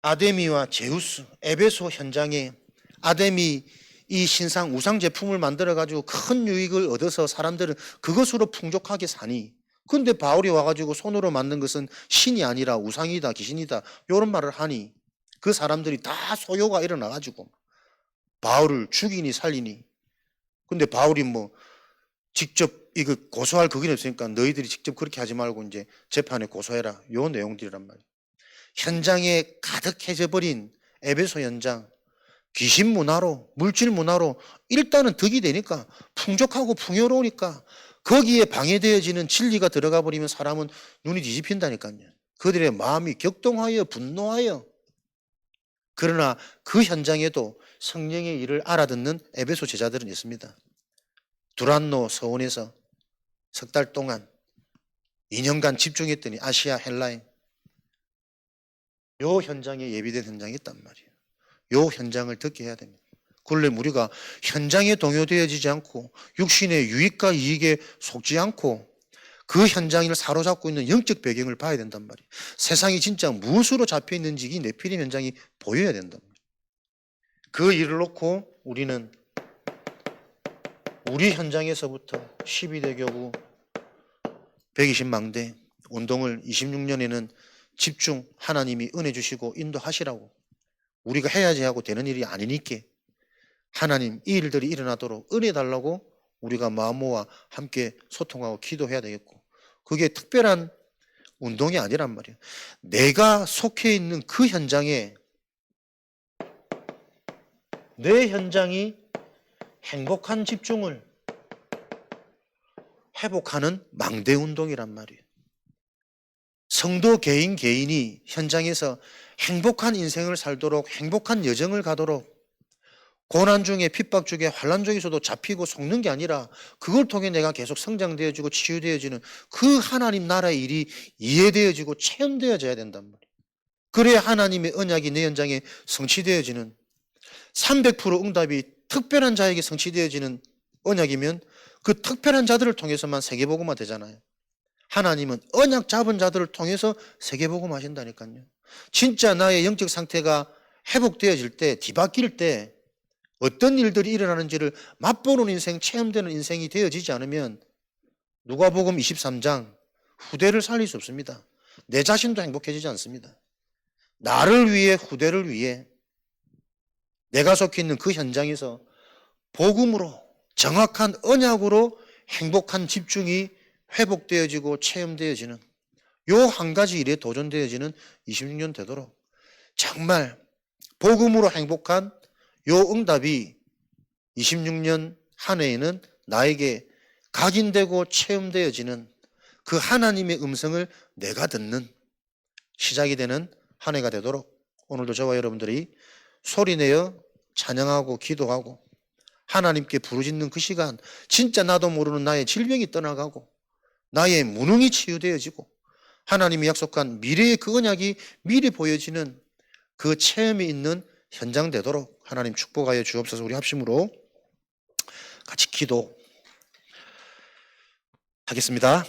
아데미와 제우스, 에베소 현장에 아데미 이 신상 우상 제품을 만들어 가지고 큰 유익을 얻어서 사람들은 그것으로 풍족하게 사니, 근데 바울이 와가지고 손으로 만든 것은 신이 아니라 우상이다, 귀신이다, 이런 말을 하니 그 사람들이 다 소요가 일어나가지고 바울을 죽이니 살리니. 근데 바울이 뭐 직접 이거 고소할 그게 없으니까 너희들이 직접 그렇게 하지 말고 이제 재판에 고소해라, 요 내용들이란 말이에요. 현장에 가득해져 버린 에베소 현장, 귀신 문화로, 물질 문화로 일단은 득이 되니까, 풍족하고 풍요로우니까 거기에 방해되어지는 진리가 들어가 버리면 사람은 눈이 뒤집힌다니까요. 그들의 마음이 격동하여 분노하여. 그러나 그 현장에도 성령의 일을 알아듣는 에베소 제자들은 있습니다. 두란노 서원에서 석 달 동안 2년간 집중했더니 아시아 헬라인, 요 현장에 예비된 현장이 있단 말이에요. 요 현장을 듣게 해야 됩니다. 그러려면 우리가 현장에 동요되어지지 않고 육신의 유익과 이익에 속지 않고 그 현장을 사로잡고 있는 영적 배경을 봐야 된단 말이에요. 세상이 진짜 무엇으로 잡혀 있는지 이 네피림 현장이 보여야 된단 말이에요. 그 일을 놓고 우리는 우리 현장에서부터 12대 교구 120망대 운동을 26년에는 집중 하나님이 은혜 주시고 인도하시라고, 우리가 해야지 하고 되는 일이 아니니까 하나님 이 일들이 일어나도록 은혜 달라고 우리가 마음 모아 함께 소통하고 기도해야 되겠고, 그게 특별한 운동이 아니란 말이에요. 내가 속해 있는 그 현장에 내 현장이 행복한 집중을 회복하는 망대 운동이란 말이에요. 성도 개인이 현장에서 행복한 인생을 살도록, 행복한 여정을 가도록, 고난 중에 핍박 중에 환난 중에서도 잡히고 속는 게 아니라 그걸 통해 내가 계속 성장되어지고 치유되어지는 그 하나님 나라의 일이 이해되어지고 체험되어져야 된단 말이에요. 그래야 하나님의 언약이 내 현장에 성취되어지는, 300% 응답이 특별한 자에게 성취되어지는 언약이면 그 특별한 자들을 통해서만 세계복음화 되잖아요. 하나님은 언약 잡은 자들을 통해서 세계복음 하신다니까요. 진짜 나의 영적 상태가 회복되어질 때, 뒤바뀔 때 어떤 일들이 일어나는지를 맛보는 인생, 체험되는 인생이 되어지지 않으면 누가복음 23장 후대를 살릴 수 없습니다. 내 자신도 행복해지지 않습니다. 나를 위해, 후대를 위해 내가 속해 있는 그 현장에서 복음으로, 정확한 언약으로 행복한 집중이 회복되어지고 체험되어지는 요 한 가지 일에 도전되어지는 26년 되도록 정말 복음으로 행복한 요 응답이 26년 한 해에는 나에게 각인되고 체험되어지는 그 하나님의 음성을 내가 듣는 시작이 되는 한 해가 되도록 오늘도 저와 여러분들이 소리내어 찬양하고 기도하고 하나님께 부르짖는 그 시간, 진짜 나도 모르는 나의 질병이 떠나가고 나의 무능이 치유되어지고 하나님이 약속한 미래의 그 언약이 미리 보여지는 그 체험이 있는 현장 되도록 하나님 축복하여 주옵소서. 우리 합심으로 같이 기도하겠습니다.